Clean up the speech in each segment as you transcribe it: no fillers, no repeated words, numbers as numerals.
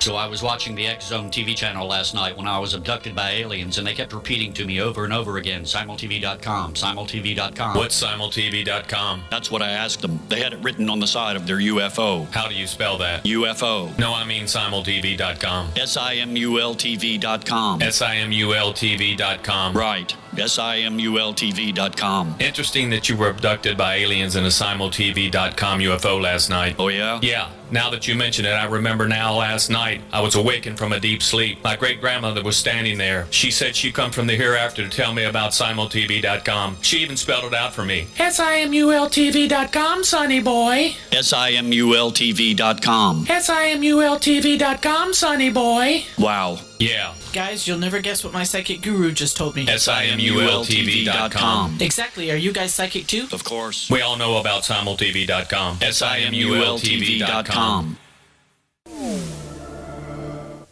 So I was watching the X Zone TV channel last night when I was abducted by aliens, and they kept repeating to me over and over again, simultv.com, simultv.com. What's simultv.com? That's what I asked them. They had it written on the side of their UFO. How do you spell that? UFO. No, I mean simultv.com. simultv.com. simultv.com. Right. simultv.com. Interesting that you were abducted by aliens in a simultv.com UFO last night. Oh, yeah? Yeah. Now that you mention it, I remember now last night I was awakened from a deep sleep. My great-grandmother was standing there. She said she'd come from the hereafter to tell me about simultv.com. She even spelled it out for me. simultv.com, sonny boy. simultv.com. simultv.com, sonny boy. Wow. Yeah. Guys, you'll never guess what my psychic guru just told me. simultv.com. Exactly. Are you guys psychic too? Of course. We all know about simultv.com. simultv.com.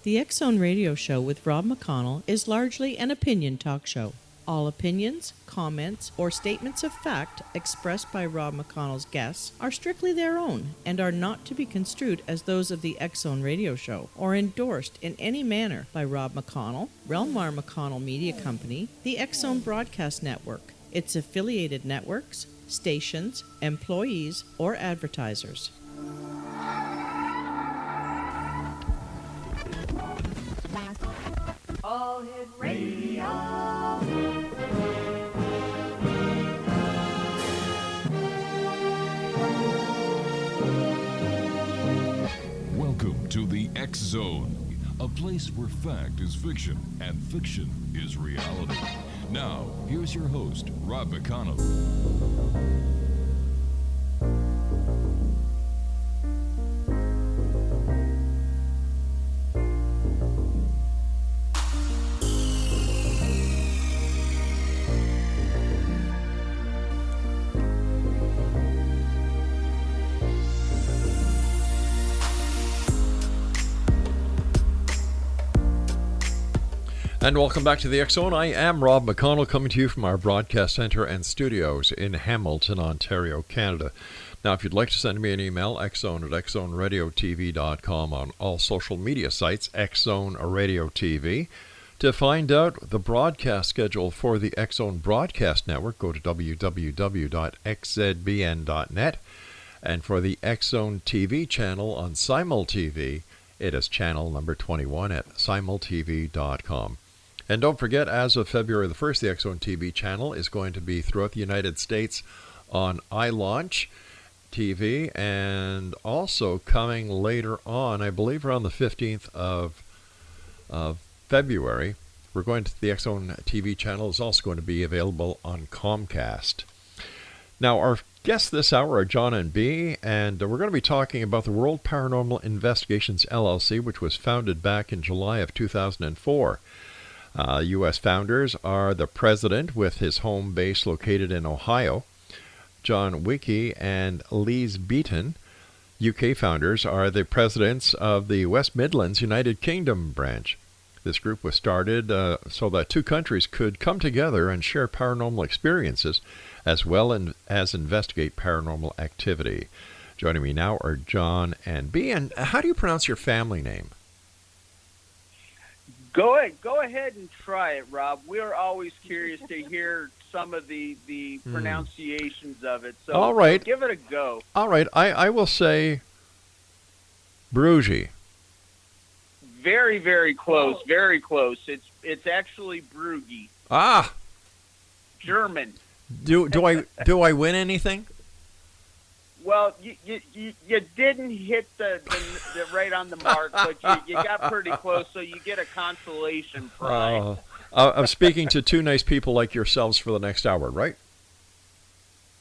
The X Zone Radio Show with Rob McConnell is largely an opinion talk show. All opinions, comments, or statements of fact expressed by Rob McConnell's guests are strictly their own and are not to be construed as those of the X Zone Radio Show or endorsed in any manner by Rob McConnell, Relmar McConnell Media Company, the X Zone Broadcast Network, its affiliated networks, stations, employees, or advertisers. All Hit Radio. Welcome to the X Zone, a place where fact is fiction and fiction is reality. Now, here's your host, Rob McConnell. And welcome back to the X Zone. I am Rob McConnell, coming to you from our broadcast center and studios in Hamilton, Ontario, Canada. Now, if you'd like to send me an email, xzone@xzoneradiotv.com, on all social media sites, Xzone Radio TV. To find out the broadcast schedule for the X Zone Broadcast Network, go to www.xzbn.net. And for the X Zone TV channel on SimulTV, it is channel number 21 at simultv.com. And don't forget, as of February the 1st, the X Zone TV channel is going to be throughout the United States on iLaunch TV, and also coming later on, I believe around the 15th of February, the X Zone TV channel is also going to be available on Comcast. Now, our guests this hour are John and B, and we're going to be talking about the World Paranormal Investigations LLC, which was founded back in July of 2004. U.S. founders are the president, with his home base located in Ohio, John Wiki and Lise Beaton. UK founders are the presidents of the West Midlands United Kingdom branch. This group was started so that two countries could come together and share paranormal experiences, as well as investigate paranormal activity. Joining me now are John and B. And how do you pronounce your family name? Go ahead and try it, Rob. We're always curious to hear some of the pronunciations of it. So, all right. So give it a go. All right. I will say Brugge. Very, very close. Very close. It's actually Brugge. Ah. German. Do I win anything? Well, you didn't hit the right on the mark, but you got pretty close, so you get a consolation prize. I'm speaking to two nice people like yourselves for the next hour, right?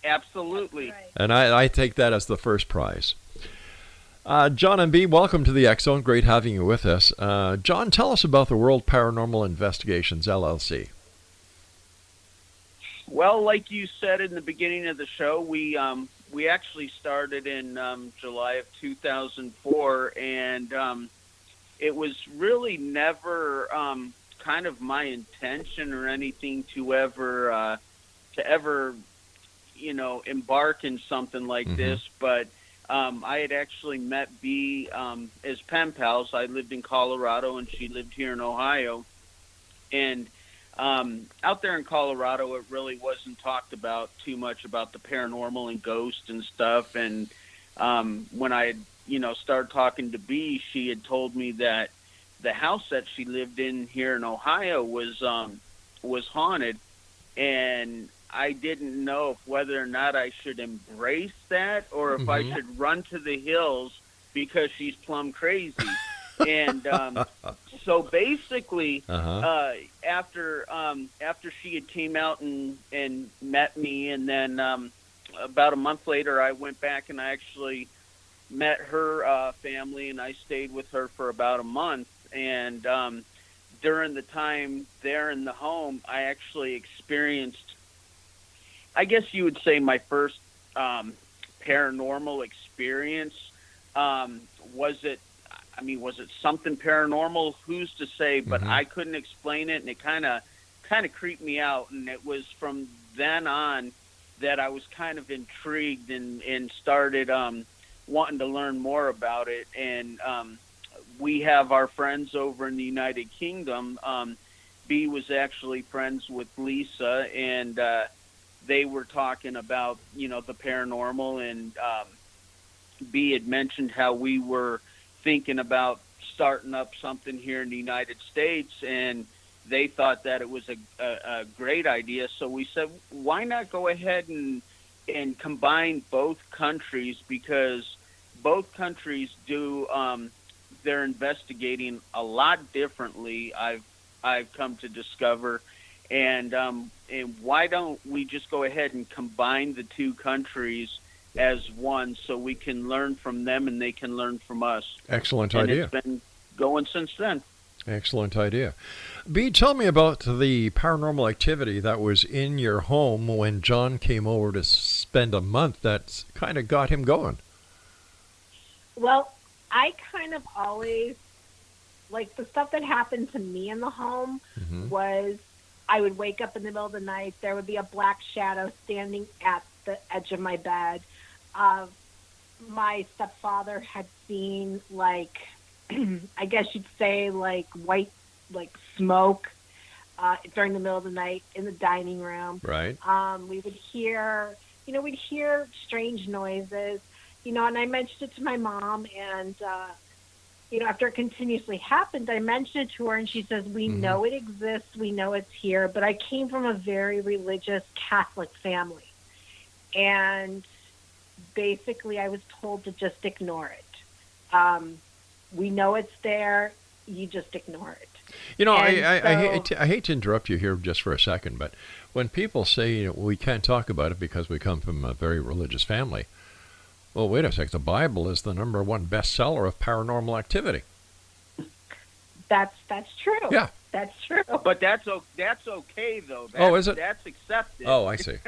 Absolutely. And I take that as the first prize. John and B, welcome to the X Zone. Great having you with us. John, tell us about the World Paranormal Investigations LLC. Well, like you said in the beginning of the show, we actually started in July of 2004, and it was really never kind of my intention or anything to ever embark in something like this. But I had actually met Bea as pen pals. I lived in Colorado, and she lived here in Ohio. And out there in Colorado, it really wasn't talked about too much about the paranormal and ghosts and stuff. And when I had, started talking to Bea, she had told me that the house that she lived in here in Ohio was haunted, and I didn't know whether or not I should embrace that or if I should run to the hills because she's plumb crazy. And so basically, after she had came out and met me, and then about a month later, I went back and I actually met her family, and I stayed with her for about a month. And during the time there in the home, I actually experienced, I guess you would say, my first paranormal experience. Was it something paranormal? Who's to say? But I couldn't explain it, and it kind of creeped me out. And it was from then on that I was kind of intrigued and started wanting to learn more about it. And we have our friends over in the United Kingdom. Bea was actually friends with Lisa, and they were talking about, the paranormal, and Bea had mentioned how we were thinking about starting up something here in the United States, and they thought that it was a great idea. So we said, why not go ahead and combine both countries, because both countries do they're investigating a lot differently. I've come to discover, and why don't we just go ahead and combine the two countries as one, so we can learn from them and they can learn from us. Excellent and idea. It's been going since then. Excellent idea. Bea, tell me about the paranormal activity that was in your home when John came over to spend a month that kind of got him going. Well, I kind of always, like, the stuff that happened to me in the home was I would wake up in the middle of the night, there would be a black shadow standing at the edge of my bed. My stepfather had seen, like, I guess you'd say, like, white, like, smoke during the middle of the night in the dining room. Right. We would hear, we'd hear strange noises, and I mentioned it to my mom, and, after it continuously happened, I mentioned it to her, and she says, we know it exists, we know it's here, but I came from a very religious Catholic family. And basically I was told to just ignore it. We know it's there, you just ignore it. I hate to interrupt you here just for a second, but when people say we can't talk about it because we come from a very religious family, well, wait a sec, the Bible is the #1 bestseller of paranormal activity. That's true. Yeah. That's true. But that's okay, though. Is it? That's accepted. Oh, I see.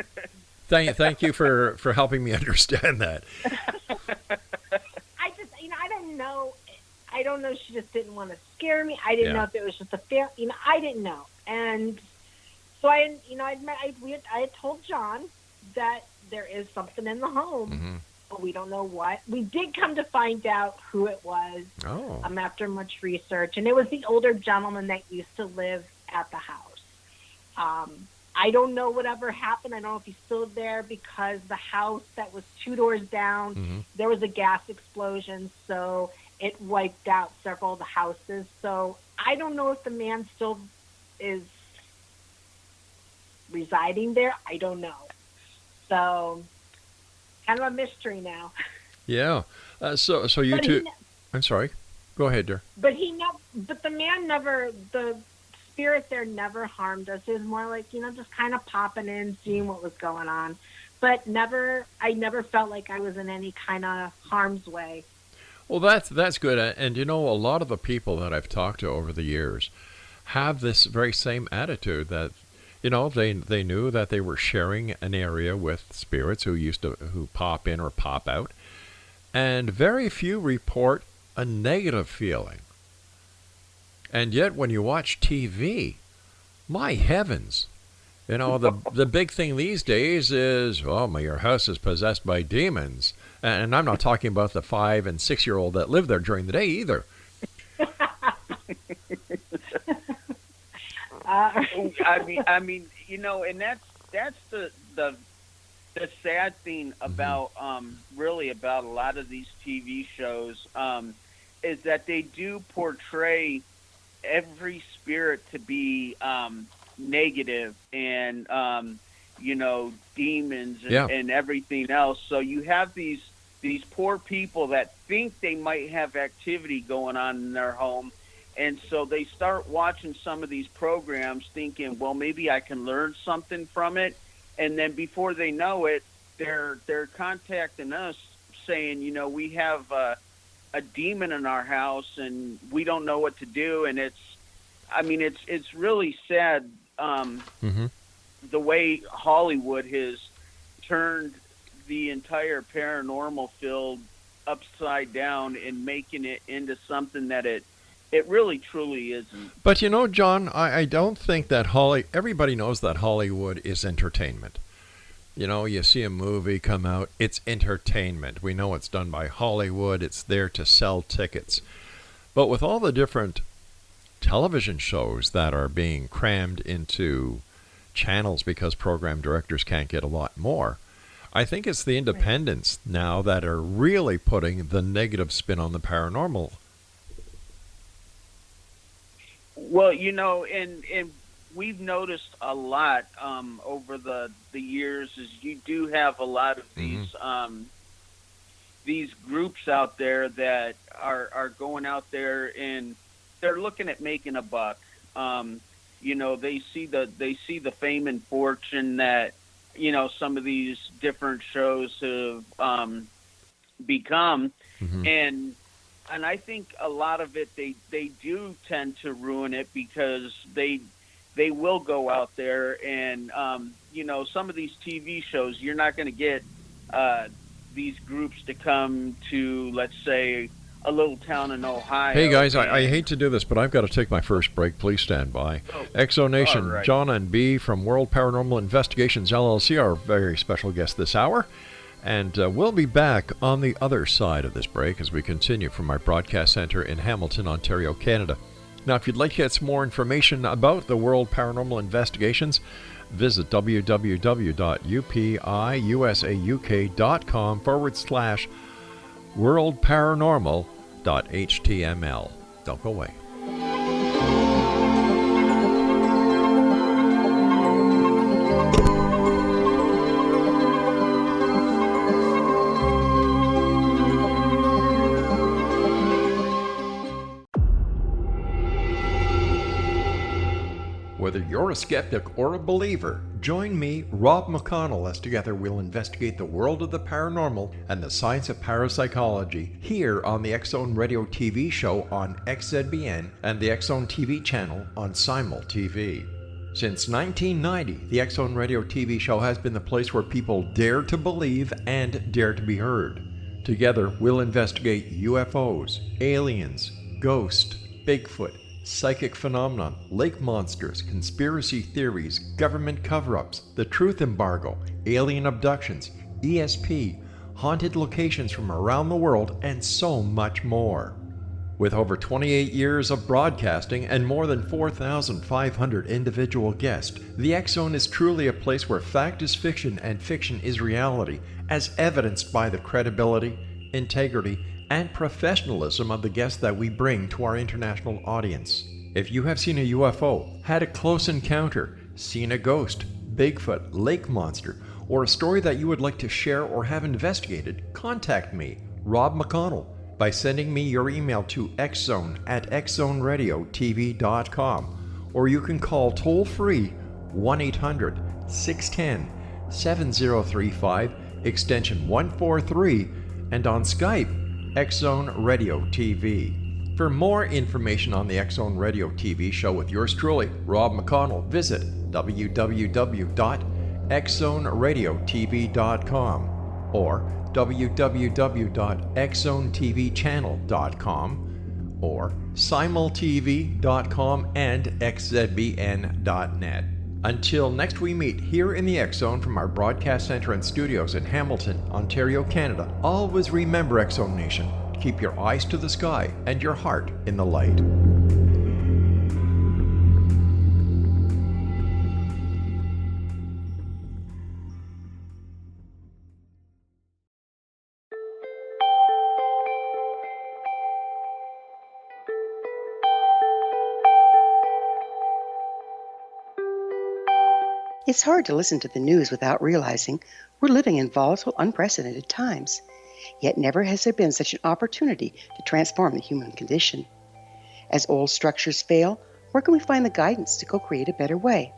Thank you for helping me understand that. I just, I don't know. I don't know. She just didn't want to scare me. I didn't know if it was just a fair. I didn't know. And so I had told John that there is something in the home, but we don't know what. We did come to find out who it was. Oh. After much research, and it was the older gentleman that used to live at the house. I don't know whatever happened. I don't know if he's still there, because the house that was 2 doors down, there was a gas explosion, so it wiped out several of the houses. So I don't know if the man still is residing there. I don't know. So kind of a mystery now. Yeah. So you two. I'm sorry. Go ahead, dear. But the man never. The spirit there never harmed us. It was more like, just kind of popping in, seeing what was going on. But I never felt like I was in any kind of harm's way. Well, that's good. And a lot of the people that I've talked to over the years have this very same attitude that, they knew that they were sharing an area with spirits who pop in or pop out. And very few report a negative feeling. And yet, when you watch TV, my heavens, the big thing these days is, your house is possessed by demons. And I'm not talking about the 5 and 6-year-old that live there during the day either. I mean, you know, and that's the sad thing about really about a lot of these TV shows is that they do portray every spirit to be negative and you know, demons and everything else. So you have these poor people that think they might have activity going on in their home. And so they start watching some of these programs thinking, well, maybe I can learn something from it. And then before they know it, they're contacting us saying, you know, we have a demon in our house and we don't know what to do. And it's really sad the way Hollywood has turned the entire paranormal field upside down and making it into something that it really truly isn't. But you know, John, I don't think that everybody knows that Hollywood is entertainment. You know, you see a movie come out, it's entertainment. We know it's done by Hollywood, it's there to sell tickets. But with all the different television shows that are being crammed into channels because program directors can't get a lot more, I think it's the independents now that are really putting the negative spin on the paranormal. Well, you know, and we've noticed a lot over the years is you do have a lot of these groups out there that are going out there and they're looking at making a buck. You know, they see the fame and fortune that, you know, some of these different shows have become, and I think a lot of it they do tend to ruin it because they will go out there and you know, some of these TV shows you're not going to get these groups to come to, let's say, a little town in Ohio. Hey guys, I hate to do this, but I've got to take my first break. Please stand by. Exo Nation, right. John and B from World Paranormal Investigations LLC, our very special guest this hour. And we'll be back on the other side of this break as we continue from our broadcast center in Hamilton, Ontario, Canada. Now, if you'd like to get some more information about the World Paranormal Investigations, visit www.upiusa.com/worldparanormal.html. Don't go away. Whether you're a skeptic or a believer, join me, Rob McConnell, as together we'll investigate the world of the paranormal and the science of parapsychology here on the X Zone Radio TV show on XZBN and the X Zone TV channel on Simul TV. Since 1990, the X Zone Radio TV show has been the place where people dare to believe and dare to be heard. Together, we'll investigate UFOs, aliens, ghosts, Bigfoot, psychic phenomenon, lake monsters, conspiracy theories, government cover-ups, the truth embargo, alien abductions, ESP, haunted locations from around the world, and so much more. With over 28 years of broadcasting and more than 4,500 individual guests, the X Zone is truly a place where fact is fiction and fiction is reality, as evidenced by the credibility, integrity, and professionalism of the guests that we bring to our international audience. If you have seen a UFO, had a close encounter, seen a ghost, Bigfoot, lake monster, or a story that you would like to share or have investigated, contact me, Rob McConnell, by sending me your email to xzone@xzoneradiotv.com, or you can call toll-free 1-800-610-7035, extension 143, and on Skype, X Zone Radio TV. For more information on the X Zone Radio TV show with yours truly, Rob McConnell, visit www.xzoneradiotv.com or www.xzonetvchannel.com or simultv.com and xzbn.net. Until next we meet here in the X Zone from our broadcast center and studios in Hamilton, Ontario, Canada, always remember, X Zone Nation, keep your eyes to the sky and your heart in the light. It's hard to listen to the news without realizing we're living in volatile, unprecedented times. Yet never has there been such an opportunity to transform the human condition. As old structures fail, where can we find the guidance to co-create a better way?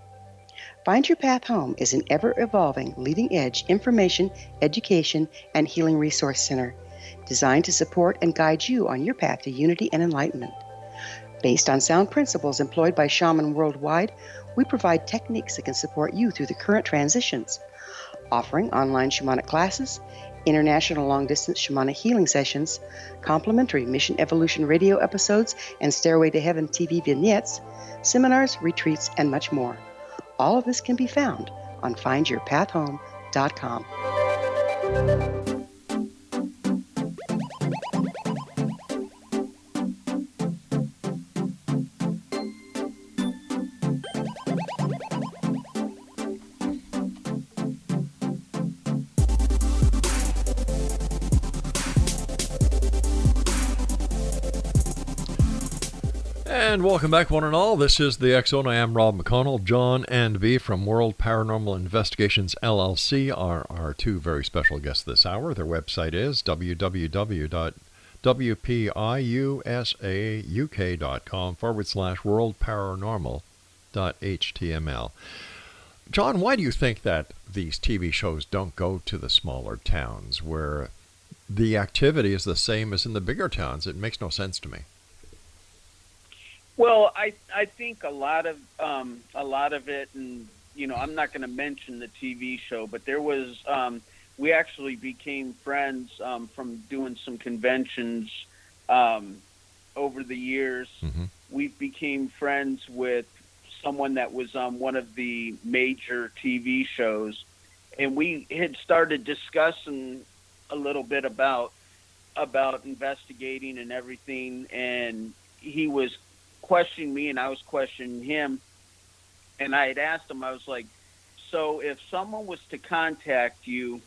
Find Your Path Home is an ever-evolving, leading-edge information, education, and healing resource center designed to support and guide you on your path to unity and enlightenment. Based on sound principles employed by shamans worldwide, we provide techniques that can support you through the current transitions, offering online shamanic classes, international long-distance shamanic healing sessions, complimentary Mission Evolution radio episodes and Stairway to Heaven TV vignettes, seminars, retreats, and much more. All of this can be found on findyourpathhome.com. And welcome back, one and all. This is the X Zone. I am Rob McConnell. John and V from World Paranormal Investigations LLC are our two very special guests this hour. Their website is www.wpiusauk.com/World Paranormal.html. John, why do you think that these TV shows don't go to the smaller towns where the activity is the same as in the bigger towns? It makes no sense to me. Well, I think a lot of it, and I'm not going to mention the TV show, but there was we actually became friends from doing some conventions over the years. Mm-hmm. We became friends with someone that was on one of the major TV shows, and we had started discussing a little bit about investigating and everything, and he was questioning me and I was questioning him, and I had asked him, I was like, so if someone was to contact you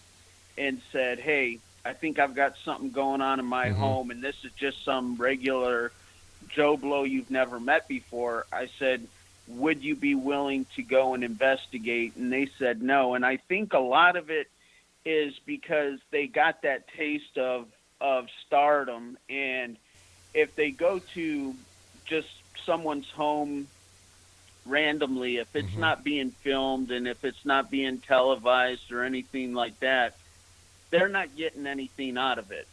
and said, hey, I think I've got something going on in my home, and this is just some regular Joe Blow you've never met before, I said, would you be willing to go and investigate? And they said no. And I think a lot of it is because they got that taste of stardom, and if they go to just someone's home randomly, if it's not being filmed and if it's not being televised or anything like that, they're not getting anything out of it,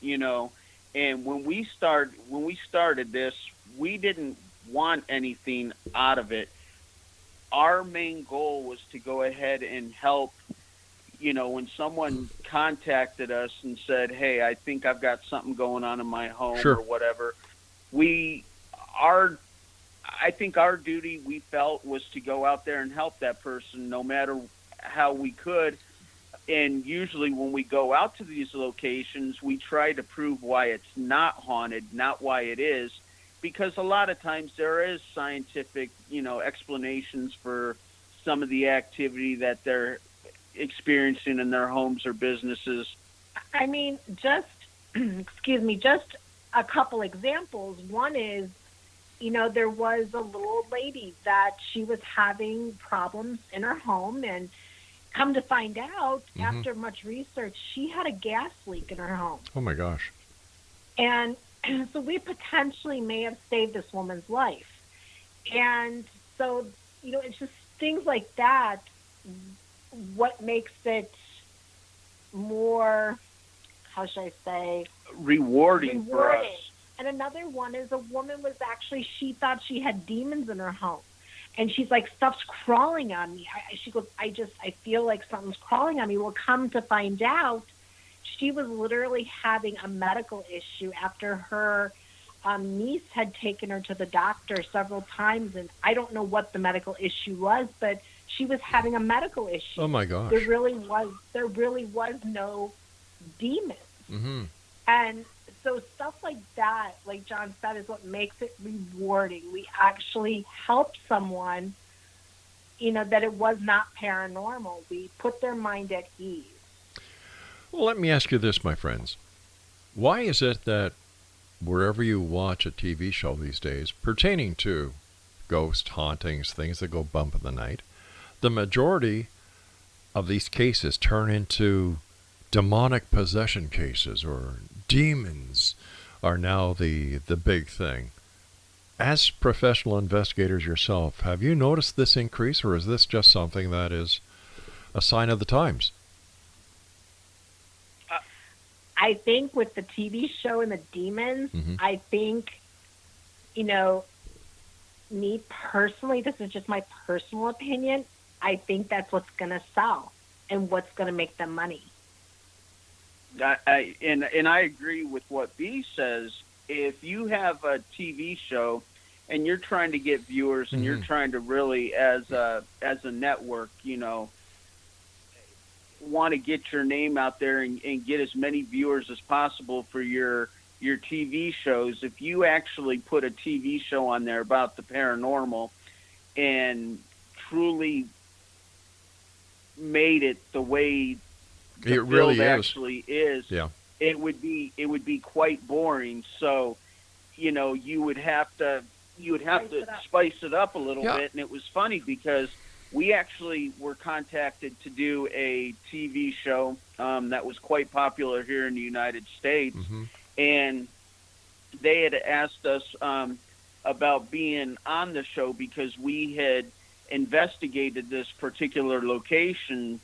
And when we started this, we didn't want anything out of it. Our main goal was to go ahead and help. When someone contacted us and said, hey, I think I've got something going on in my home or whatever, I think our duty, we felt, was to go out there and help that person no matter how we could. And usually when we go out to these locations, we try to prove why it's not haunted, not why it is, because a lot of times there is scientific, explanations for some of the activity that they're experiencing in their homes or businesses. I mean, just a couple examples. One is, there was a little old lady that she was having problems in her home, and come to find out, after much research, she had a gas leak in her home. Oh my gosh. And so we potentially may have saved this woman's life. And so, it's just things like that, what makes it more, how should I say? Rewarding for us. And another one is a woman was actually, she thought she had demons in her home. And she's like, stuff's crawling on me. She goes, I feel like something's crawling on me. Well, come to find out, she was literally having a medical issue after her niece had taken her to the doctor several times, and I don't know what the medical issue was, but she was having a medical issue. Oh my gosh. There really was no demons. Mm-hmm. And so stuff like that, like John said, is what makes it rewarding. We actually helped someone, that it was not paranormal. We put their mind at ease. Well, let me ask you this, my friends. Why is it that wherever you watch a TV show these days pertaining to ghosts, hauntings, things that go bump in the night, the majority of these cases turn into demonic possession cases, or demons are now the big thing? As professional investigators yourself, have you noticed this increase, or is this just something that is a sign of the times? I think with the TV show and the demons, I think, me personally, this is just my personal opinion, I think that's what's going to sell and what's going to make them money. I agree with what B says. If you have a TV show and you're trying to get viewers and you're trying to really, as a network, want to get your name out there and get as many viewers as possible for your TV shows, if you actually put a TV show on there about the paranormal and truly made it the way the it really build is. actually is, Yeah. it would be quite boring. So, you would have to spice it up a little bit. And it was funny because we actually were contacted to do a TV show that was quite popular here in the United States, and they had asked us about being on the show because we had investigated this particular location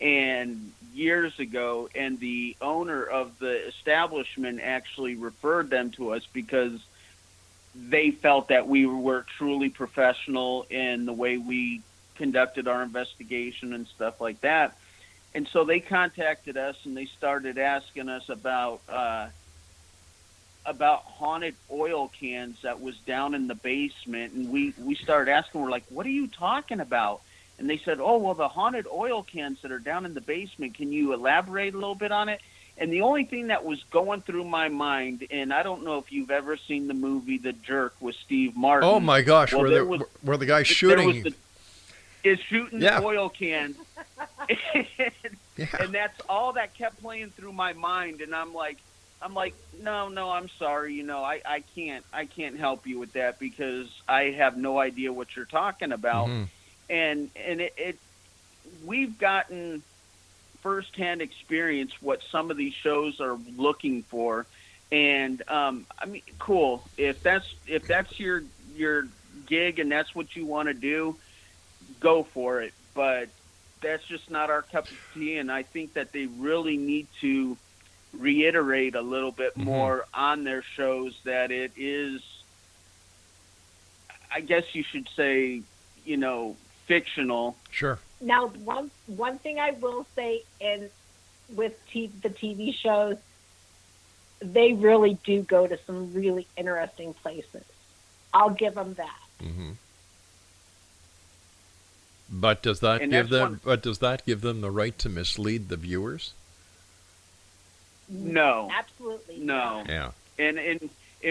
and years ago, and the owner of the establishment actually referred them to us because they felt that we were truly professional in the way we conducted our investigation and stuff like that. And so they contacted us and they started asking us about haunted oil cans that was down in the basement. And we started asking, we're like, what are you talking about? And they said, oh, well, the haunted oil cans that are down in the basement, can you elaborate a little bit on it? And the only thing that was going through my mind, and I don't know if you've ever seen the movie The Jerk with Steve Martin. Oh my gosh, well, where the guy's shooting is shooting oil cans. And that's all that kept playing through my mind. And I'm like, no, I'm sorry. I can't help you with that because I have no idea what you're talking about. And we've gotten firsthand experience what some of these shows are looking for. And, cool. If that's your gig and that's what you want to do, go for it. But that's just not our cup of tea. And I think that they really need to reiterate a little bit more on their shows that it is, I guess you should say, fictional. Sure. Now, one thing I will say, with the TV shows, they really do go to some really interesting places. I'll give them that. But does that give them the right to mislead the viewers? No. Absolutely. No. Yeah. And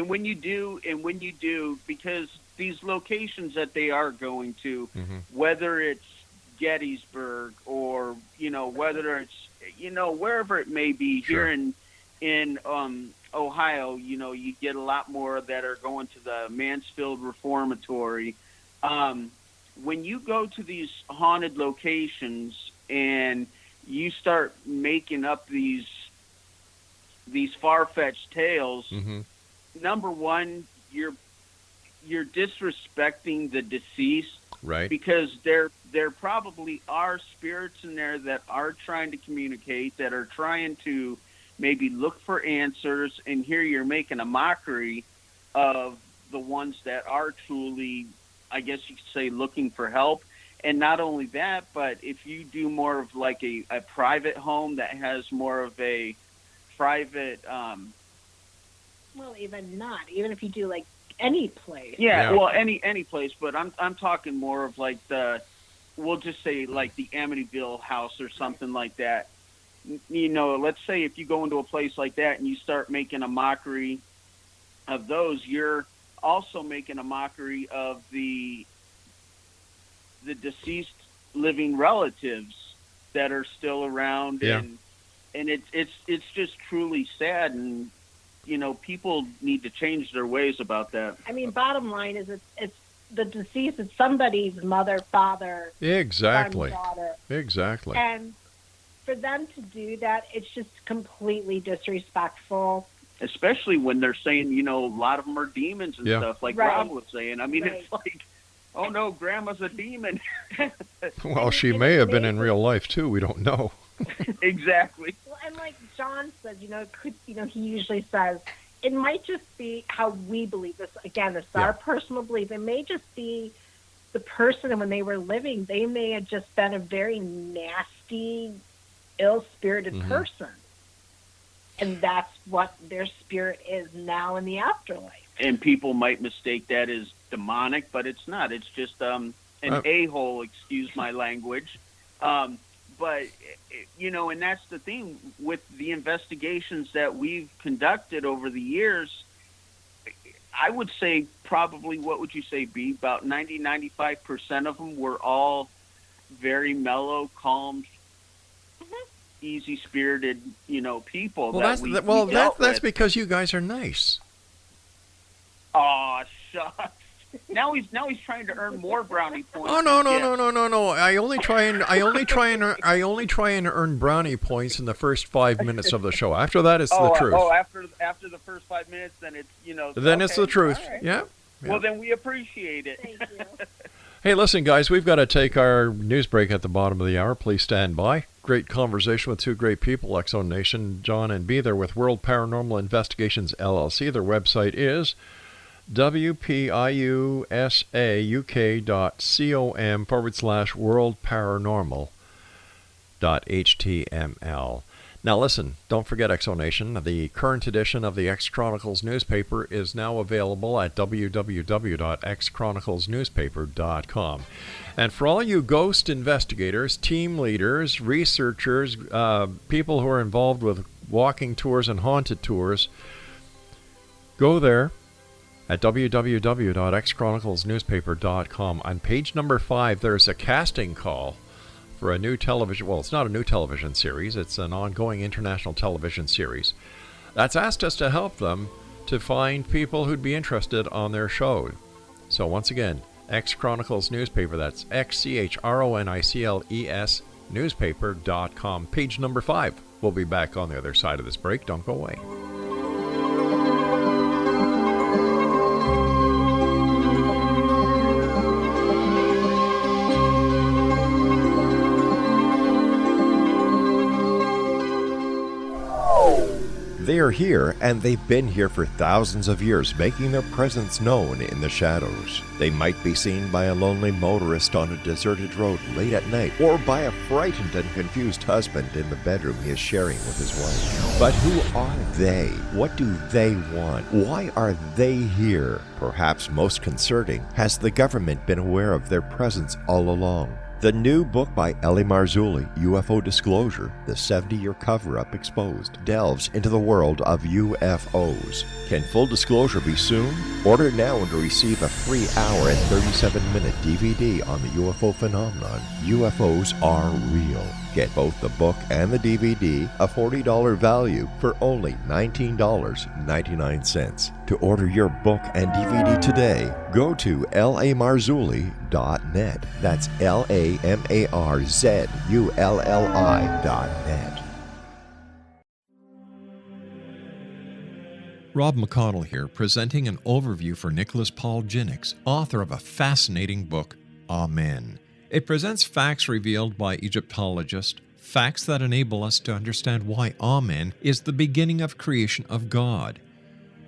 when you do, because these locations that they are going to, whether it's Gettysburg or whether it's wherever it may be, here in Ohio, you get a lot more that are going to the Mansfield Reformatory. When you go to these haunted locations and you start making up these far-fetched tales, number one, you're disrespecting the deceased, right? Because there probably are spirits in there that are trying to communicate, that are trying to maybe look for answers, and here you're making a mockery of the ones that are truly, I guess you could say, looking for help. And not only that, but if you do more of like a private home that has more of a private Well, even not. Even if you do like any place. Yeah, well, any place, but I'm talking more of like we'll just say like the Amityville house or something like that. You know, let's say if you go into a place like that and you start making a mockery of those, you're also making a mockery of the deceased living relatives that are still around, and it's just truly sad, and you know, people need to change their ways about that. I mean, bottom line is it's the deceased, it's somebody's mother, father, exactly, son, daughter. Exactly. And for them to do that, it's just completely disrespectful. Especially when they're saying, you know, a lot of them are demons and stuff, like Rob was saying. I mean, it's like, oh no, Grandma's a demon. Well, she may have been in real life too. We don't know. Exactly. Well, and like John said, he usually says, it might just be how we believe this. Again, it's our personal belief. It may just be the person, and when they were living, they may have just been a very nasty, ill-spirited person. And that's what their spirit is now in the afterlife. And people might mistake that as demonic, but it's not. It's just an a-hole, excuse my language. But, you know, and that's the thing with the investigations that we've conducted over the years. I would say probably, what would you say, B? About 95% of them were all very mellow, calm, easy-spirited, you know, people. Well, that's because you guys are nice. Aw, shucks. Now he's trying to earn more brownie points. Oh no! I only try and earn brownie points in the first 5 minutes of the show. After that, it's the truth. After the first 5 minutes, then it's it's the truth. Right. Yeah. Well, then we appreciate it. Thank you. Hey, listen, guys, we've got to take our news break at the bottom of the hour. Please stand by. Great conversation with two great people, X-Zone Nation, John and B. They're with World Paranormal Investigations, LLC. Their website is wpiusauk.com/World Paranormal.html. Now listen, don't forget, X-Zone Nation, the current edition of the X Chronicles newspaper is now available at www.xchroniclesnewspaper.com. And for all you ghost investigators, team leaders, researchers, people who are involved with walking tours and haunted tours, go there at www.xchroniclesnewspaper.com. On page number 5, there's a casting call for a new television, well, it's not a new television series, it's an ongoing international television series that's asked us to help them to find people who'd be interested on their show. So once again, X Chronicles newspaper, that's XCHRONICLES newspaper.com, page number 5. We'll be back on the other side of this break. Don't go away. They are here, and they've been here for thousands of years, making their presence known in the shadows. They might be seen by a lonely motorist on a deserted road late at night, or by a frightened and confused husband in the bedroom he is sharing with his wife. But who are they? What do they want? Why are they here? Perhaps most concerning, has the government been aware of their presence all along? The new book by Ellie Marzulli, UFO Disclosure, the 70-year cover-up exposed, delves into the world of UFOs. Can full disclosure be soon? Order now and receive a free hour and 37-minute DVD on the UFO phenomenon. UFOs are real. Get both the book and the DVD, a $40 value, for only $19.99. To order your book and DVD today, go to lamarzulli.net. That's LAMARZULLI.net. Rob McConnell here, presenting an overview for Nicholas Paul Jennings, author of a fascinating book, Amen. It presents facts revealed by Egyptologists, facts that enable us to understand why Amen is the beginning of creation of God.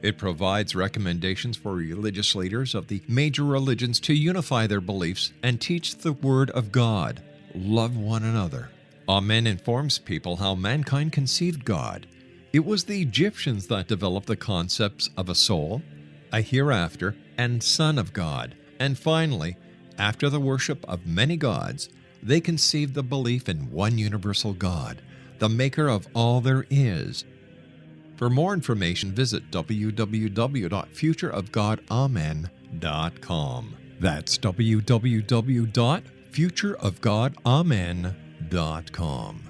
It provides recommendations for religious leaders of the major religions to unify their beliefs and teach the Word of God. Love one another. Amen informs people how mankind conceived God. It was the Egyptians that developed the concepts of a soul, a hereafter, and Son of God. And finally, after the worship of many gods, they conceived the belief in one universal God, the maker of all there is. For more information, visit www.futureofgodamen.com. That's www.futureofgodamen.com.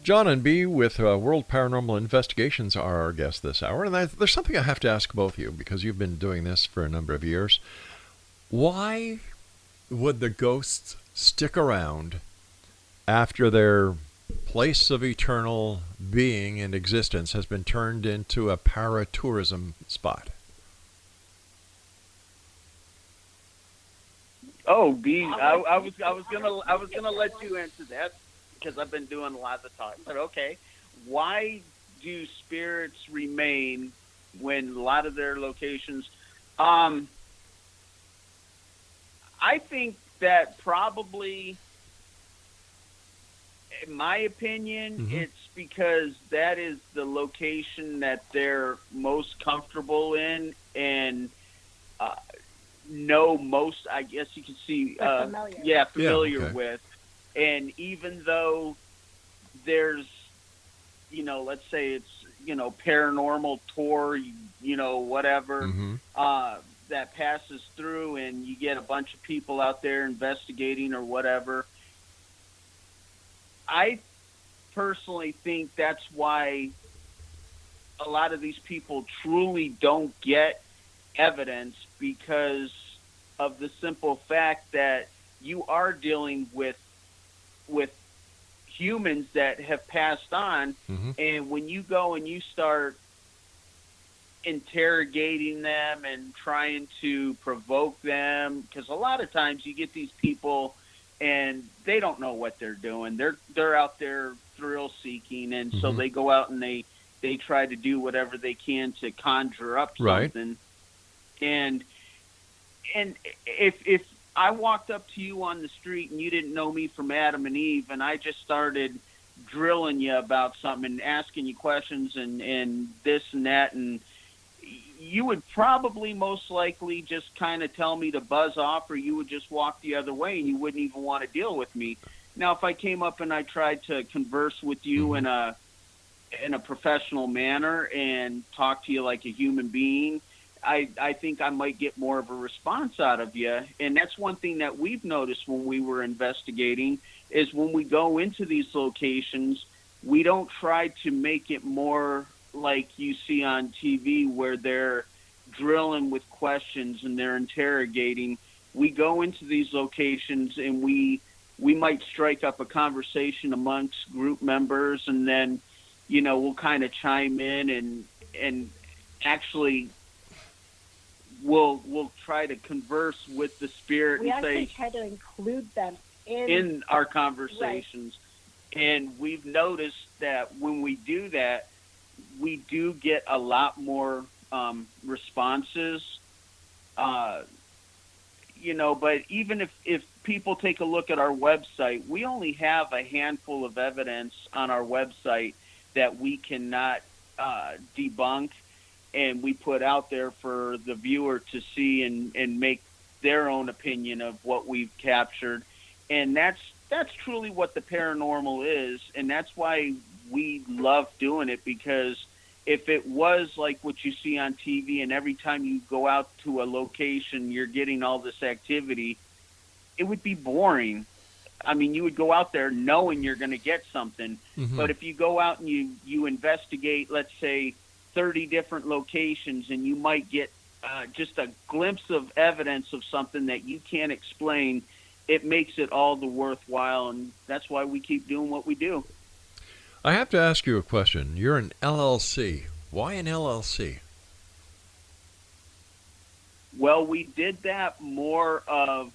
John and B with World Paranormal Investigations are our guests this hour. And there's something I have to ask both of you, because you've been doing this for a number of years. Why would the ghosts stick around after their place of eternal being and existence has been turned into a paratourism spot? Oh, B, I was gonna let you answer that, because I've been doing a lot of the talking. But okay, why do spirits remain when a lot of their locations? I think that probably, in my opinion, it's because that is the location that they're most comfortable in and know most, I guess you can see, familiar with. And even though there's, let's say it's, paranormal tour, whatever, that passes through and you get a bunch of people out there investigating or whatever, I personally think that's why a lot of these people truly don't get evidence, because of the simple fact that you are dealing with humans that have passed on, and when you go and you start interrogating them and trying to provoke them, because a lot of times you get these people and they don't know what they're doing. They're out there thrill seeking, and so they go out and they try to do whatever they can to conjure up something. And if I walked up to you on the street and you didn't know me from Adam and Eve, and I just started drilling you about something and asking you questions and this and that, and you would probably most likely just kind of tell me to buzz off, or you would just walk the other way and you wouldn't even want to deal with me. Now, if I came up and I tried to converse with you in a professional manner and talk to you like a human being, I think I might get more of a response out of you. And that's one thing that we've noticed when we were investigating, is when we go into these locations, we don't try to make it more like you see on TV where they're drilling with questions and they're interrogating. We go into these locations and we might strike up a conversation amongst group members, and then, we'll kind of chime in and actually we'll try to converse with the spirit we and actually say, try to include them in our conversations. Right. And we've noticed that when we do that, we do get a lot more responses. But even if people take a look at our website, we only have a handful of evidence on our website that we cannot debunk, and we put out there for the viewer to see and make their own opinion of what we've captured. And that's truly what the paranormal is, and that's why we love doing it, because if it was like what you see on TV and every time you go out to a location you're getting all this activity, it would be boring. I mean, you would go out there knowing you're going to get something. But if you go out and you investigate, let's say, 30 different locations, and you might get just a glimpse of evidence of something that you can't explain, it makes it all the worthwhile, and that's why we keep doing what we do. I have to ask you a question. You're an LLC. Why an LLC? Well, we did that more of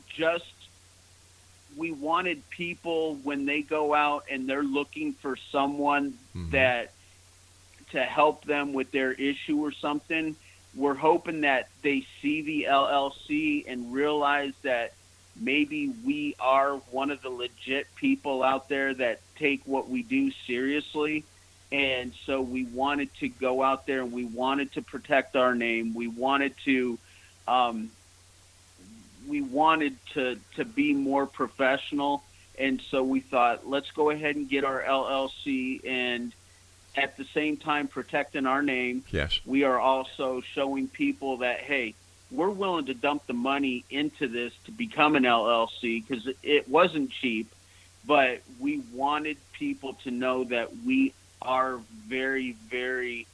just, we wanted people when they go out and they're looking for someone that to help them with their issue or something, we're hoping that they see the LLC and realize that maybe we are one of the legit people out there that take what we do seriously. And so we wanted to go out there and we wanted to protect our name. We wanted to be more professional. And so we thought, let's go ahead and get our LLC, and at the same time protecting our name. Yes. We are also showing people that, hey, we're willing to dump the money into this to become an LLC, because it wasn't cheap, but we wanted people to know that we are very, very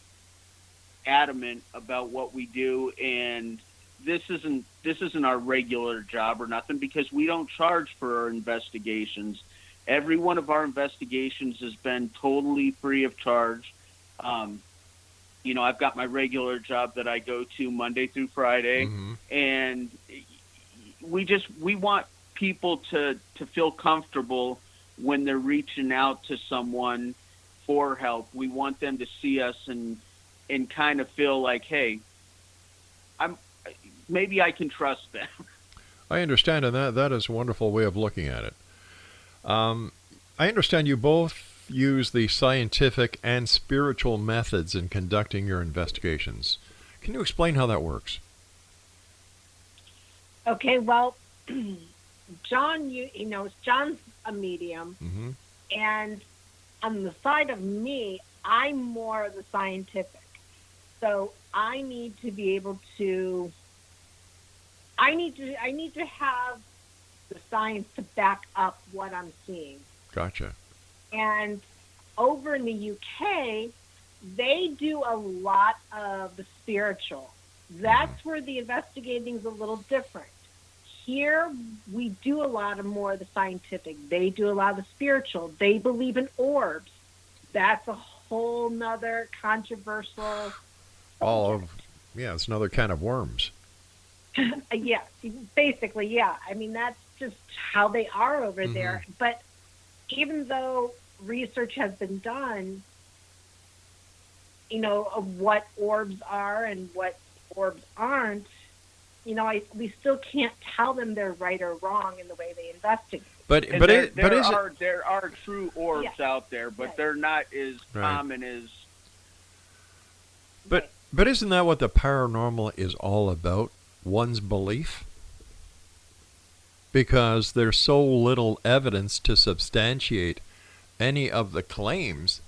adamant about what we do. And this isn't our regular job or nothing, because we don't charge for our investigations. Every one of our investigations has been totally free of charge. I've got my regular job that I go to Monday through Friday, and we want people to feel comfortable when they're reaching out to someone for help. We want them to see us and kind of feel like, hey, maybe I can trust them. I understand, and that is a wonderful way of looking at it. I understand you both use the scientific and spiritual methods in conducting your investigations. Can you explain how that works? Okay, well, John, John's a medium, and on the side of me, I'm more the scientific. So I need to be able to. I need to have the science to back up what I'm seeing. Gotcha. And over in the UK, they do a lot of the spiritual. That's where the investigating is a little different. Here, we do a lot of more of the scientific. They do a lot of the spiritual. They believe in orbs. That's a whole nother controversial subject. It's another kind of worms. Yeah, basically, yeah. I mean, that's just how they are over there. But even though research has been done, of what orbs are and what orbs aren't, we still can't tell them they're right or wrong in the way they investigate. There are true orbs out there, but they're not as common as. But isn't that what the paranormal is all about? One's belief? Because there's so little evidence to substantiate any of the claims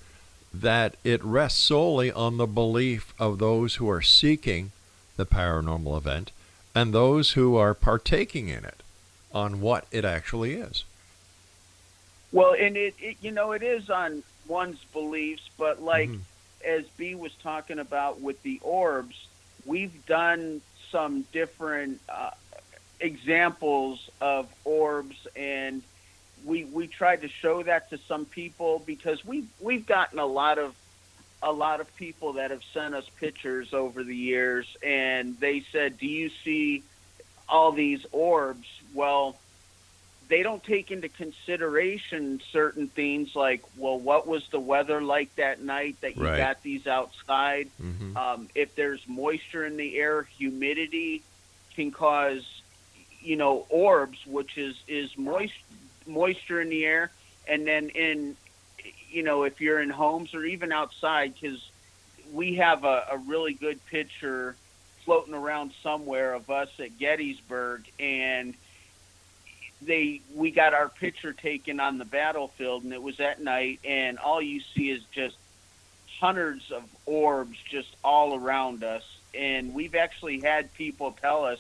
that it rests solely on the belief of those who are seeking the paranormal event and those who are partaking in it on what it actually is. Well, and it is on one's beliefs, but as B was talking about with the orbs, we've done some different examples of orbs, and we tried to show that to some people, because we've gotten a lot of people that have sent us pictures over the years, and they said, do you see all these orbs? Well, they don't take into consideration certain things like, well, what was the weather like that night that you got these outside? If there's moisture in the air, humidity can cause, orbs, which is moisture in the air. And then if you're in homes or even outside, because we have a really good picture floating around somewhere of us at Gettysburg, and we got our picture taken on the battlefield, and it was at night, and all you see is just hundreds of orbs just all around us. And we've actually had people tell us,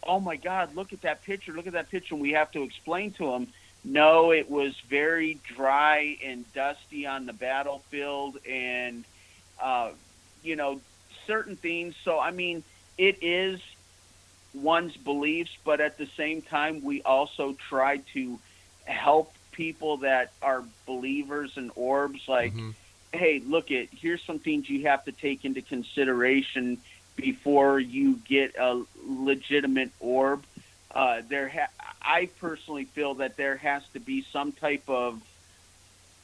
oh my God, look at that picture, and we have to explain to them, no, it was very dry and dusty on the battlefield, and certain things. So I mean, it is one's beliefs, but at the same time, we also try to help people that are believers in orbs, like, hey, here's some things you have to take into consideration. before you get a legitimate orb. I personally feel that there has to be some type of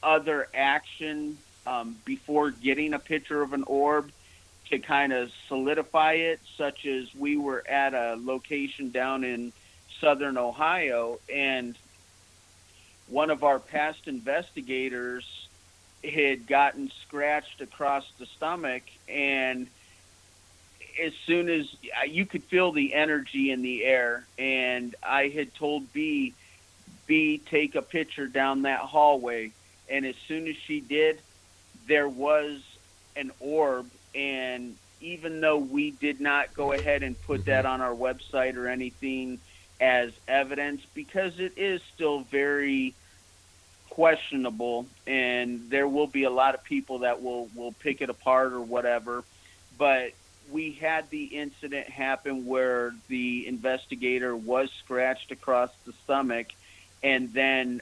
other action before getting a picture of an orb to kind of solidify it, such as we were at a location down in southern Ohio, and one of our past investigators had gotten scratched across the stomach, and as soon as you could feel the energy in the air, and I had told B, take a picture down that hallway, and as soon as she did, there was an orb. And even though we did not go ahead and put that on our website or anything as evidence, because it is still very questionable, and there will be a lot of people that will pick it apart or whatever, but we had the incident happen where the investigator was scratched across the stomach, and then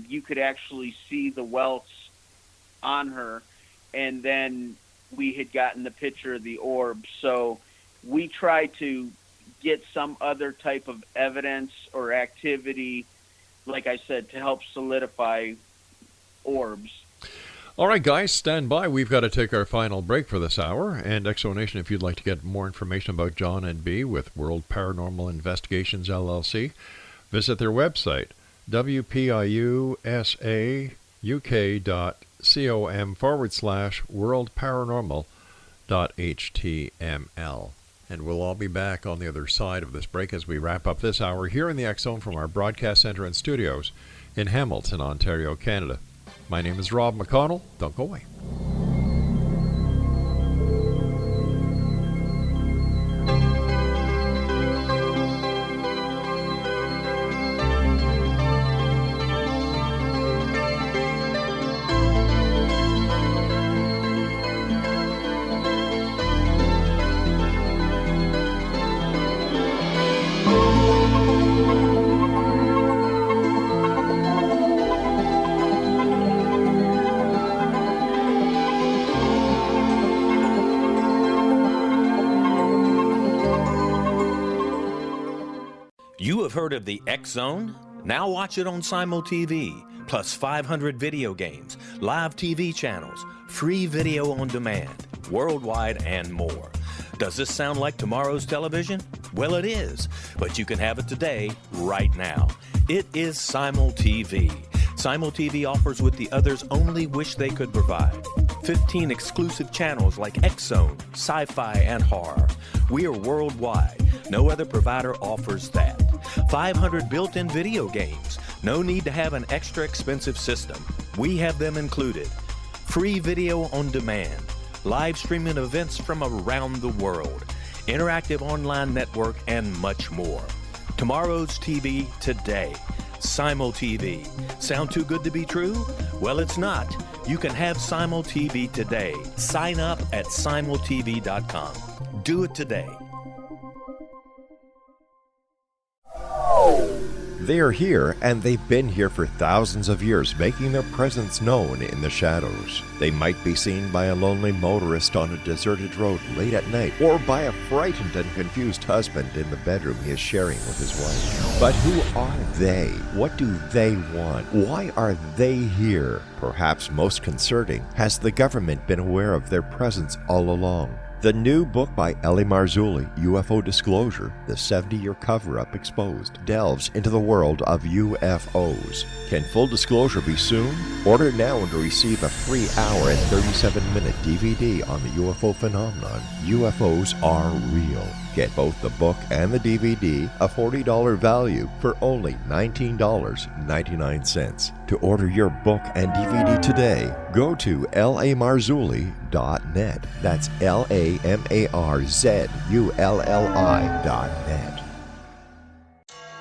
you could actually see the welts on her, and then we had gotten the picture of the orb. So we try to get some other type of evidence or activity, like I said, to help solidify orbs. All right, guys, stand by. We've got to take our final break for this hour. And Exonation, if you'd like to get more information about John and B with World Paranormal Investigations, LLC, visit their website, wpiusauk.com/worldparanormal.html. And we'll all be back on the other side of this break as we wrap up this hour here in the X Zone from our broadcast center and studios in Hamilton, Ontario, Canada. My name is Rob McConnell. Don't go away. You have heard of the X Zone? Now watch it on Simul TV, plus 500 video games, live TV channels, free video on demand, worldwide, and more. Does this sound like tomorrow's television? Well, it is, but you can have it today, right now. It is Simul TV. Simul TV offers what the others only wish they could provide. 15 exclusive channels like X Zone, sci-fi, and horror. We are worldwide. No other provider offers that. 500 built-in video games. No need to have an extra expensive system. We have them included. Free video on demand. Live streaming events from around the world. Interactive online network, and much more. Tomorrow's TV today. Simul TV. Sound too good to be true? Well, it's not. You can have Simul TV today. Sign up at simultv.com. Do it today. They are here, and they've been here for thousands of years, making their presence known in the shadows. They might be seen by a lonely motorist on a deserted road late at night, or by a frightened and confused husband in the bedroom he is sharing with his wife. But who are they? What do they want? Why are they here? Perhaps most concerning, has the government been aware of their presence all along? The new book by Ellie Marzulli, UFO Disclosure, the 70-year cover-up exposed, delves into the world of UFOs. Can full disclosure be soon? Order now and receive a free hour and 37-minute DVD on the UFO phenomenon. UFOs are real. Get both the book and the DVD, a $40 value, for only $19.99. To order your book and DVD today, go to lamarzulli.net. That's LAMARZULLI.net.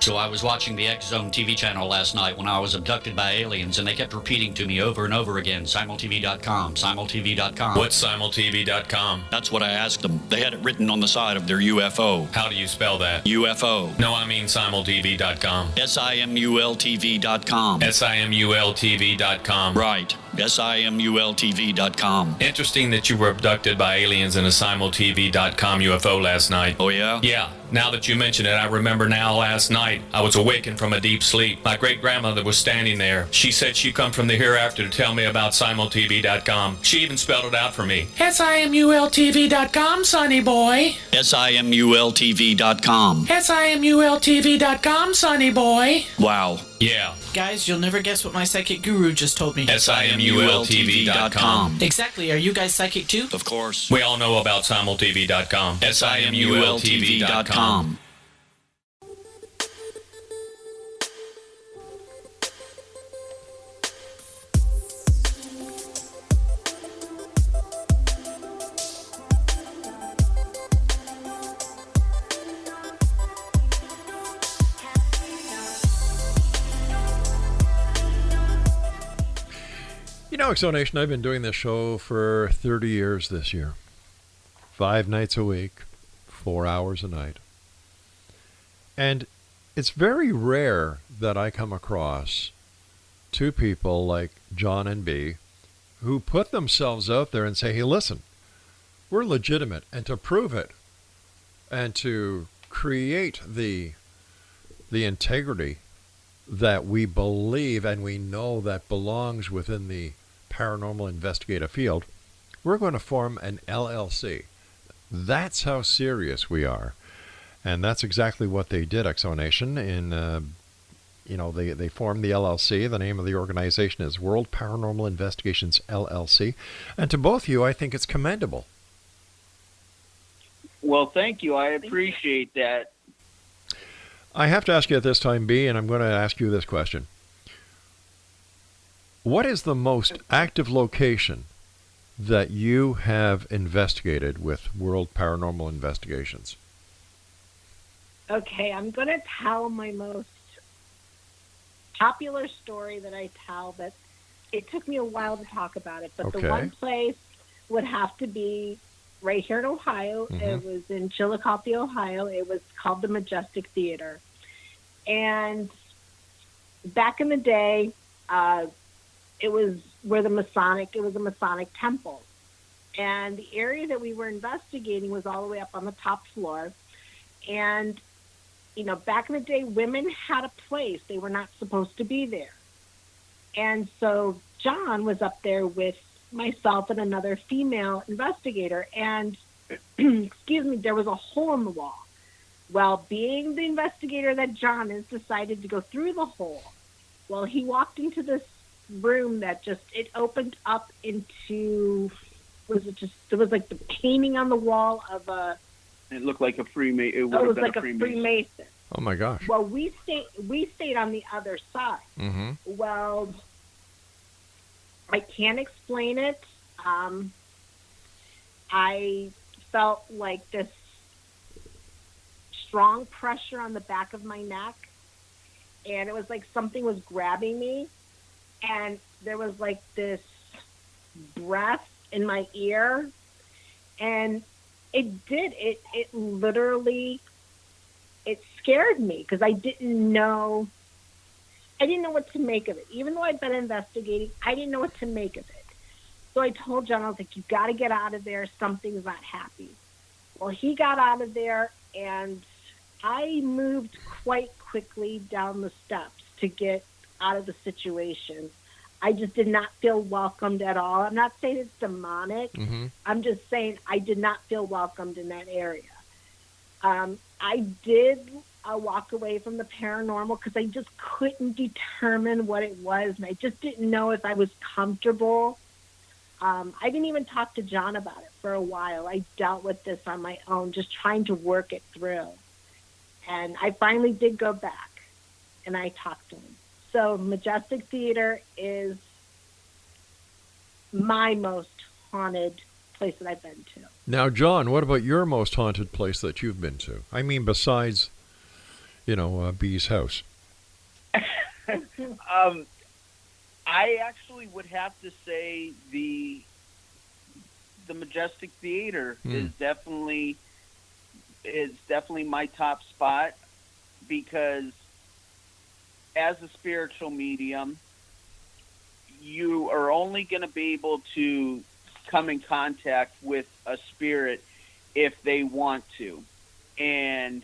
So I was watching the X Zone TV channel last night when I was abducted by aliens, and they kept repeating to me over and over again, simultv.com, simultv.com. What's simultv.com? That's what I asked them. They had it written on the side of their UFO. How do you spell that? UFO. No, I mean simultv.com. simultv.com. simultv.com. Right. simultv.com. Interesting that you were abducted by aliens in a simultv.com UFO last night. Oh, yeah? Yeah. Now that you mention it, I remember now last night I was awakened from a deep sleep. My great-grandmother was standing there. She said she'd come from the hereafter to tell me about simultv.com. She even spelled it out for me. simultv.com, sonny boy. simultv.com. simultv.com, sonny boy. Wow. Yeah. Guys, you'll never guess what my psychic guru just told me. simultv.com. Exactly. Are you guys psychic too? Of course. We all know about simultv.com. simultv.com. You know, Exonation, I've been doing this show for 30 years this year. 5 nights a week, 4 hours a night. And it's very rare that I come across two people like John and B who put themselves out there and say, hey, listen, we're legitimate. And to prove it and to create the integrity that we believe and we know that belongs within the paranormal investigative field, we're going to form an LLC. That's how serious we are. And that's exactly what they did, Exonation. They formed the LLC. The name of the organization is World Paranormal Investigations LLC. And to both of you, I think it's commendable. Well, thank you. I appreciate that. I have to ask you at this time, B, and I'm going to ask you this question. What is the most active location that you have investigated with World Paranormal Investigations? Okay, I'm going to tell my most popular story that I tell, but it took me a while to talk about it. But the one place would have to be right here in Ohio. Mm-hmm. It was in Chillicothe, Ohio. It was called the Majestic Theater. And back in the day, it was a Masonic temple. And the area that we were investigating was all the way up on the top floor. And, back in the day, women had a place. They were not supposed to be there. And so John was up there with myself and another female investigator. And, there was a hole in the wall. Well, being the investigator that John is, decided to go through the hole. Well, he walked into this room that it opened up into, there was like the painting on the wall of a... It looked like a Freemason. It was like a Freemason. Oh, my gosh. Well, we stayed on the other side. Mm-hmm. Well, I can't explain it. I felt like this strong pressure on the back of my neck, and it was like something was grabbing me, and there was like this breath in my ear, and it literally scared me because I didn't know what to make of it. Even though I'd been investigating, I didn't know what to make of it. So I told John, I was like, you got to get out of there. Something's not happy. Well, he got out of there, and I moved quite quickly down the steps to get out of the situation. I just did not feel welcomed at all. I'm not saying it's demonic. Mm-hmm. I'm just saying I did not feel welcomed in that area. I did walk away from the paranormal because I just couldn't determine what it was, and I just didn't know if I was comfortable. I didn't even talk to John about it for a while. I dealt with this on my own, just trying to work it through. And I finally did go back, and I talked to him. So Majestic Theater is my most haunted place that I've been to. Now, John, what about your most haunted place that you've been to? I mean, besides, Bee's house? I actually would have to say the Majestic Theater is definitely my top spot, because as a spiritual medium, you are only going to be able to come in contact with a spirit if they want to. And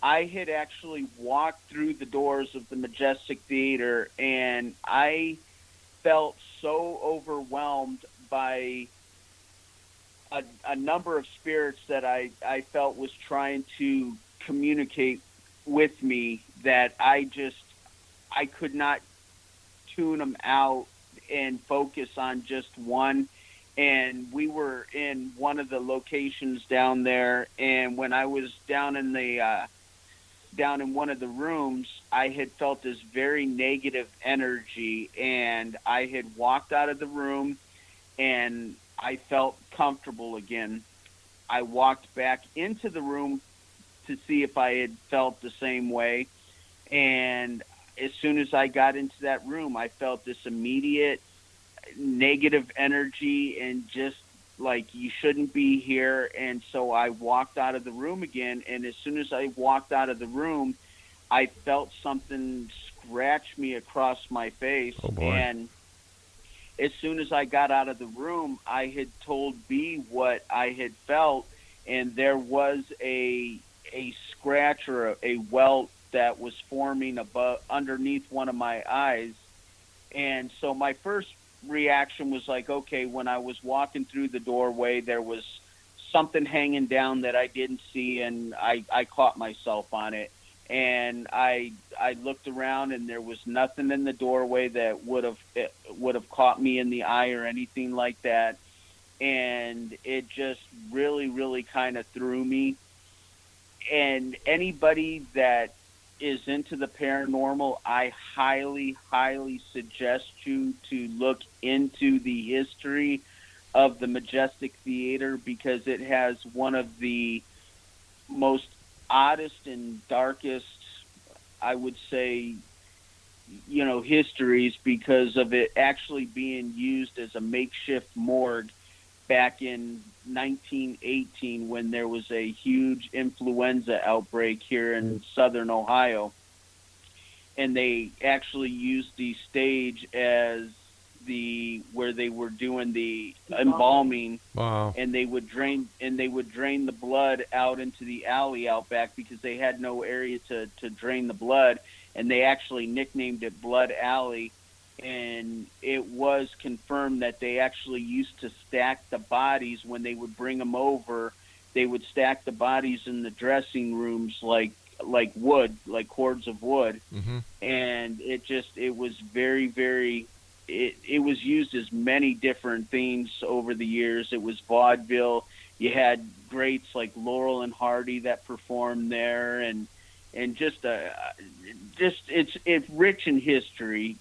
I had actually walked through the doors of the Majestic Theater, and I felt so overwhelmed by a number of spirits that I felt was trying to communicate with me, that I could not tune them out and focus on just one. And we were in one of the locations down there, and when I was down in one of the rooms, I had felt this very negative energy, and I had walked out of the room, and I felt comfortable again. I walked back into the room to see if I had felt the same way, and as soon as I got into that room, I felt this immediate negative energy and just like, you shouldn't be here. And so I walked out of the room again, and as soon as I walked out of the room, I felt something scratch me across my face. Oh boy. And as soon as I got out of the room, I had told B what I had felt, and there was a scratch or a welt that was forming underneath one of my eyes. And so my first reaction was like, okay, when I was walking through the doorway, there was something hanging down that I didn't see, and I caught myself on it. And I looked around, and there was nothing in the doorway that would have caught me in the eye or anything like that. And it just really, really kind of threw me. And anybody that is into the paranormal, I highly, highly suggest you to look into the history of the Majestic Theater, because it has one of the most oddest and darkest, I would say, histories, because of it actually being used as a makeshift morgue back in 1918, when there was a huge influenza outbreak here in southern Ohio, and they actually used the stage as where they were doing the embalming. Wow. And they would drain the blood out into the alley out back, because they had no area to drain the blood, and they actually nicknamed it Blood Alley. And it was confirmed that they actually used to stack the bodies when they would bring them over. They would stack the bodies in the dressing rooms like wood, like cords of wood. Mm-hmm. And it was very, very, it was used as many different things over the years. It was vaudeville. You had greats like Laurel and Hardy that performed there, and it's rich in history,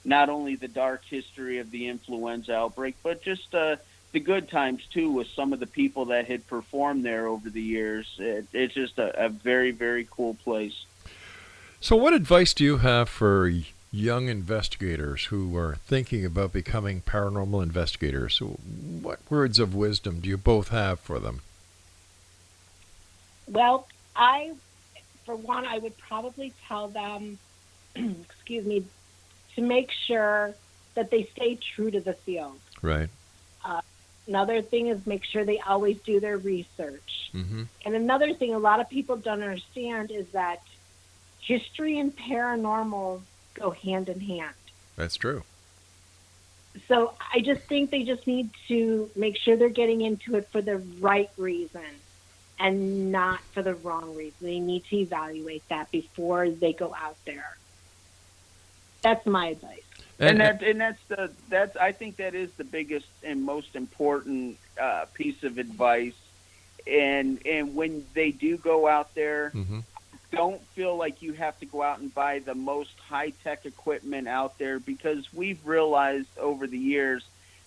not only the dark history of the influenza outbreak, but just the good times too, with some of the people that had performed there over the years. It's just a very, very cool place. So what advice do you have for young investigators who are thinking about becoming paranormal investigators? What words of wisdom do you both have for them? Well, for one, I would probably tell them, excuse me, to make sure that they stay true to the field. Right. Another thing is make sure they always do their research. Mm-hmm. And another thing a lot of people don't understand is that history and paranormal go hand in hand. That's true. So I just think they just need to make sure they're getting into it for the right reason and not for the wrong reason. They need to evaluate that before they go out there. That's my advice. That's I think that is the biggest and most important piece of advice. And when they do go out there, mm-hmm. don't feel like you have to go out and buy the most high-tech equipment out there, because we've realized over the years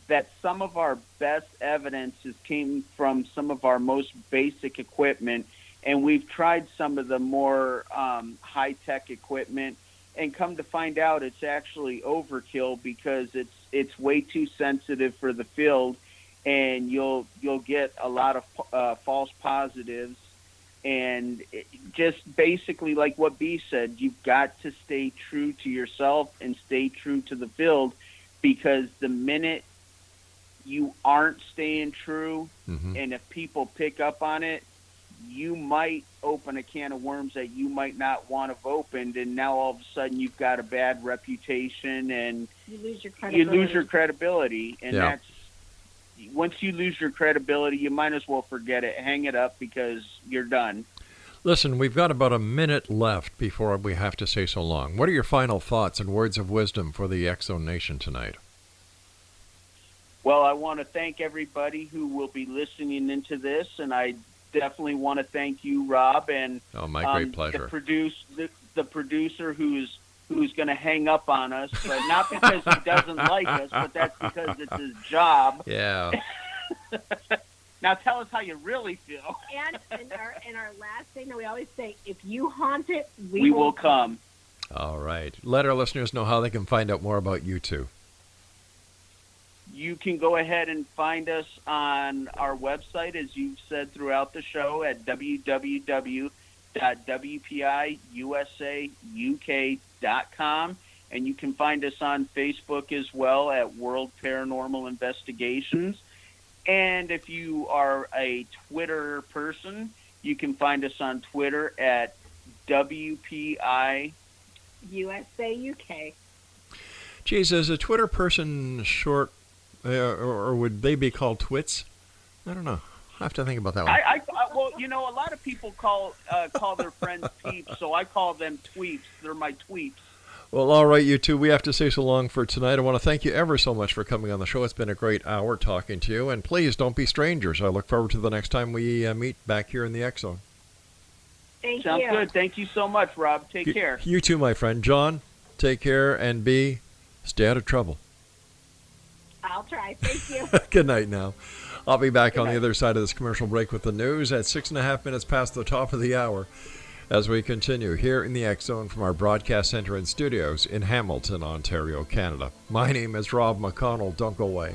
that some of our best evidence came from some of our most basic equipment. and we've tried some of the more high-tech equipment, and come to find out it's actually overkill because it's way too sensitive for the field, and you'll get a lot of false positives. And just basically like what B said, you've got to stay true to yourself and stay true to the field, because the minute you aren't staying true, and if people pick up on it, you might open a can of worms that you might not want to have opened, and now all of a sudden you've got a bad reputation, and You lose your credibility. And that's, once you lose your credibility, you might as well forget it. Hang it up, because you're done. Listen, we've got about a minute left before we have to say so long. What are your final thoughts and words of wisdom for the X-Zone Nation tonight? Well, I want to thank everybody who will be listening into this, and I definitely want to thank you, Rob, and my great pleasure. The producer who's going to hang up on us, but not because he doesn't like us, but that's because it's his job. Yeah. Now tell us how you really feel. And our last thing that we always say, if you haunt it, we will come. All right. Let our listeners know how they can find out more about you two. You can go ahead and find us on our website, as you've said throughout the show, at www.wpiusauk.com. And you can find us on Facebook as well at World Paranormal Investigations. And if you are a Twitter person, you can find us on Twitter at WPI USA UK. Geez, is a Twitter person short, or would they be called twits? I don't know. I have to think about that one. Well, you know, a lot of people call their friends peeps, so I call them tweeps. They're my tweeps. Well, all right, you two, we have to say so long for tonight. I want to thank you ever so much for coming on the show. It's been a great hour talking to you, and please don't be strangers. I look forward to the next time we meet back here in the X-Zone. Thank Sounds you. good. Thank you so much, Rob. Take care. You too, my friend. John, take care, and B, stay out of trouble. I'll try. Thank you. Good night now. I'll be back on the other side of this commercial break with the news at 6.5 minutes past the top of the hour as we continue here in the X-Zone from our broadcast center and studios in Hamilton, Ontario, Canada. My name is Rob McConnell. Don't go away.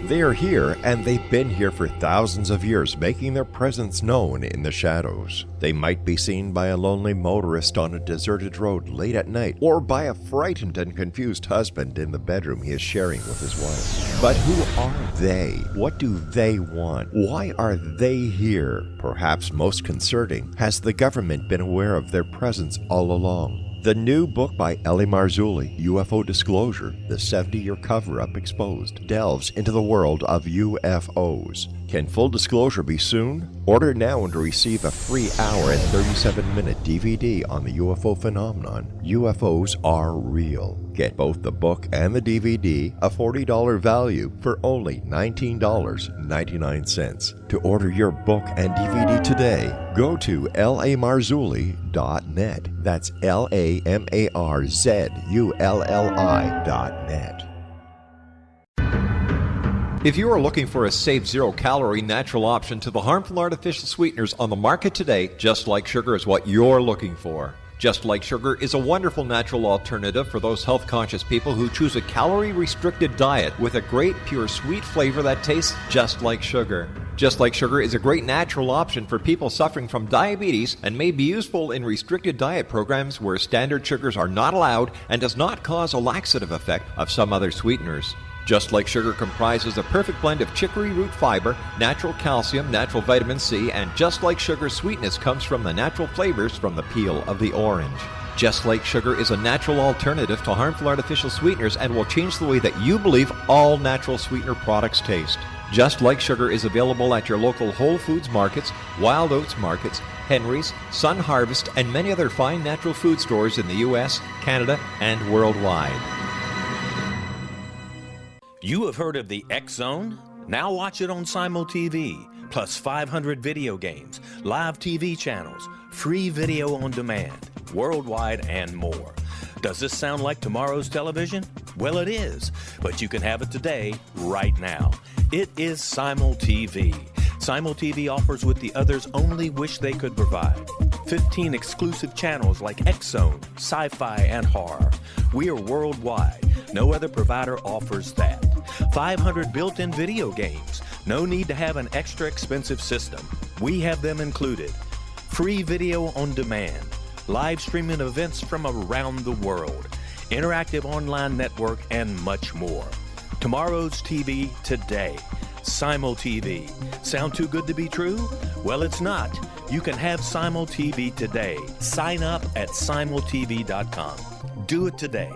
They are here, and they've been here for thousands of years, making their presence known in the shadows. They might be seen by a lonely motorist on a deserted road late at night, or by a frightened and confused husband in the bedroom he is sharing with his wife. But who are they? What do they want? Why are they here? Perhaps most concerning, has the government been aware of their presence all along? The new book by Ellie Marzulli, UFO Disclosure, the 70-year cover-up exposed, delves into the world of UFOs. Can full disclosure be soon? Order now and receive a free hour and 37-minute DVD on the UFO phenomenon. UFOs are real. Get both the book and the DVD, a $40 value, for only $19.99. To order your book and DVD today, go to lamarzulli.net. That's LAMARZULLI.net. If you are looking for a safe, zero-calorie, natural option to the harmful artificial sweeteners on the market today, Just Like Sugar is what you're looking for. Just Like Sugar is a wonderful natural alternative for those health-conscious people who choose a calorie-restricted diet with a great, pure, sweet flavor that tastes just like sugar. Just Like Sugar is a great natural option for people suffering from diabetes and may be useful in restricted diet programs where standard sugars are not allowed and does not cause a laxative effect of some other sweeteners. Just Like Sugar comprises a perfect blend of chicory root fiber, natural calcium, natural vitamin C, and Just Like Sugar's sweetness comes from the natural flavors from the peel of the orange. Just Like Sugar is a natural alternative to harmful artificial sweeteners and will change the way that you believe all natural sweetener products taste. Just Like Sugar is available at your local Whole Foods markets, Wild Oats markets, Henry's, Sun Harvest, and many other fine natural food stores in the U.S., Canada, and worldwide. You have heard of the X Zone? Now watch it on Simul TV, plus 500 video games, live TV channels, free video on demand, worldwide, and more. Does this sound like tomorrow's television? Well, it is, but you can have it today, right now. It is Simul TV. Simul TV offers what the others only wish they could provide. 15 exclusive channels like X Zone, sci-fi, and horror. We are worldwide. No other provider offers that. 500 built-in video games. No need to have an extra expensive system. We have them included. Free video on demand. Live streaming events from around the world. Interactive online network, and much more. Tomorrow's TV today. Simul TV. Sound too good to be true? Well, it's not. You can have Simul TV today. Sign up at simultv.com. Do it today.